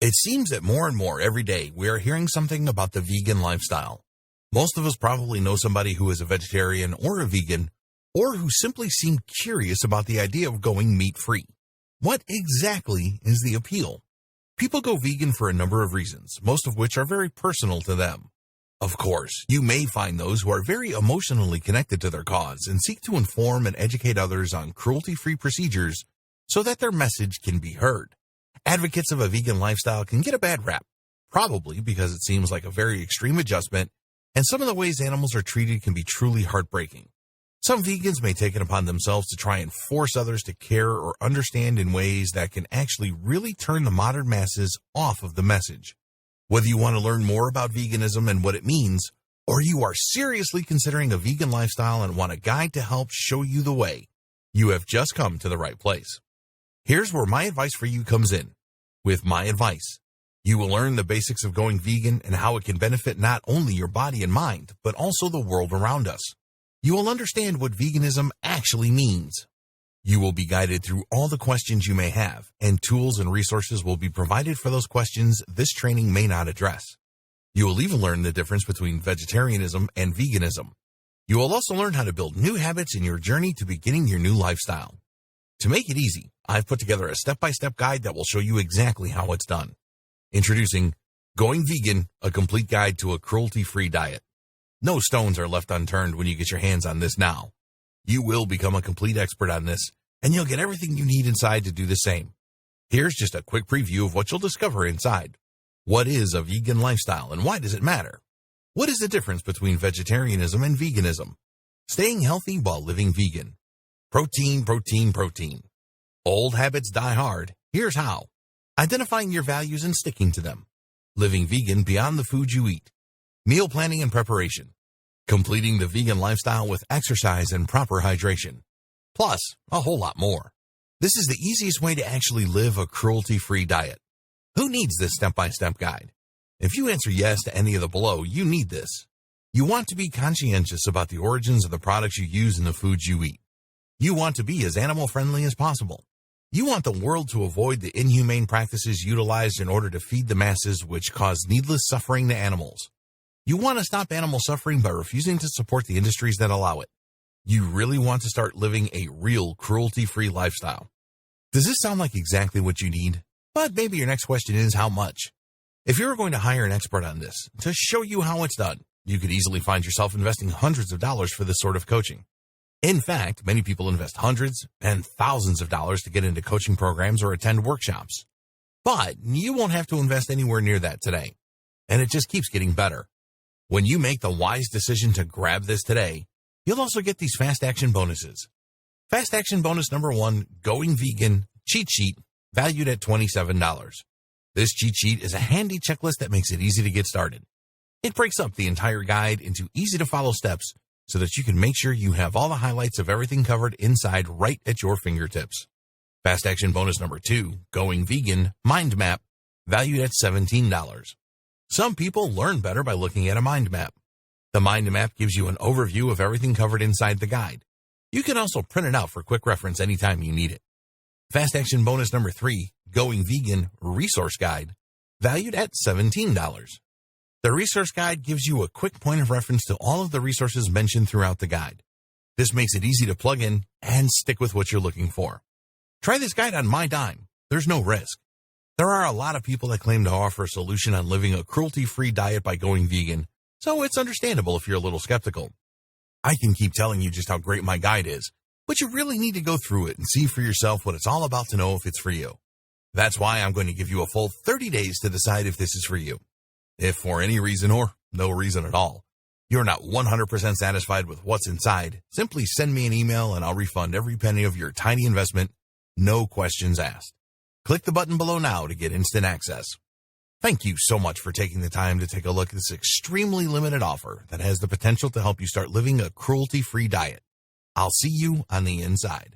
It seems that more and more every day we are hearing something about the vegan lifestyle. Most of us probably know somebody who is a vegetarian or a vegan, or who simply seem curious about the idea of going meat-free. What exactly is the appeal? People go vegan for a number of reasons, most of which are very personal to them. Of course, you may find those who are very emotionally connected to their cause and seek to inform and educate others on cruelty-free procedures so that their message can be heard. Advocates of a vegan lifestyle can get a bad rap, probably because it seems like a very extreme adjustment, and some of the ways animals are treated can be truly heartbreaking. Some vegans may take it upon themselves to try and force others to care or understand in ways that can actually really turn the modern masses off of the message. Whether you want to learn more about veganism and what it means, or you are seriously considering a vegan lifestyle and want a guide to help show you the way, you have just come to the right place. Here's where my advice for you comes in. With my advice, you will learn the basics of going vegan and how it can benefit not only your body and mind, but also the world around us. You will understand what veganism actually means. You will be guided through all the questions you may have, and tools and resources will be provided for those questions this training may not address. You will even learn the difference between vegetarianism and veganism. You will also learn how to build new habits in your journey to beginning your new lifestyle. To make it easy, I've put together a step-by-step guide that will show you exactly how it's done. Introducing Going Vegan, a complete guide to a cruelty-free diet. No stones are left unturned when you get your hands on this now. You will become a complete expert on this, and you'll get everything you need inside to do the same. Here's just a quick preview of what you'll discover inside. What is a vegan lifestyle and why does it matter? What is the difference between vegetarianism and veganism? Staying healthy while living vegan. Protein, protein, protein. Old habits die hard. Here's how. Identifying your values and sticking to them. Living vegan beyond the food you eat. Meal planning and preparation. Completing the vegan lifestyle with exercise and proper hydration. Plus, a whole lot more. This is the easiest way to actually live a cruelty-free diet. Who needs this step-by-step guide? If you answer yes to any of the below, you need this. You want to be conscientious about the origins of the products you use in the foods you eat. You want to be as animal-friendly as possible. You want the world to avoid the inhumane practices utilized in order to feed the masses which cause needless suffering to animals. You want to stop animal suffering by refusing to support the industries that allow it. You really want to start living a real cruelty-free lifestyle. Does this sound like exactly what you need? But maybe your next question is how much? If you were going to hire an expert on this to show you how it's done, you could easily find yourself investing hundreds of dollars for this sort of coaching. In fact, many people invest hundreds and thousands of dollars to get into coaching programs or attend workshops. But you won't have to invest anywhere near that today. And it just keeps getting better. When you make the wise decision to grab this today, you'll also get these fast action bonuses. Fast action bonus number 1, Going Vegan cheat sheet, valued at $27. This cheat sheet is a handy checklist that makes it easy to get started. It breaks up the entire guide into easy to follow steps so that you can make sure you have all the highlights of everything covered inside right at your fingertips. Fast action bonus number 2, Going Vegan Mind Map, valued at $17. Some people learn better by looking at a mind map. The mind map gives you an overview of everything covered inside the guide. You can also print it out for quick reference anytime you need it. Fast action bonus number 3, Going Vegan Resource Guide, valued at $17. The resource guide gives you a quick point of reference to all of the resources mentioned throughout the guide. This makes it easy to plug in and stick with what you're looking for. Try this guide on my dime. There's no risk. There are a lot of people that claim to offer a solution on living a cruelty-free diet by going vegan, so it's understandable if you're a little skeptical. I can keep telling you just how great my guide is, but you really need to go through it and see for yourself what it's all about to know if it's for you. That's why I'm going to give you a full 30 days to decide if this is for you. If for any reason or no reason at all, you're not 100% satisfied with what's inside, simply send me an email and I'll refund every penny of your tiny investment, no questions asked. Click the button below now to get instant access. Thank you so much for taking the time to take a look at this extremely limited offer that has the potential to help you start living a cruelty-free diet. I'll see you on the inside.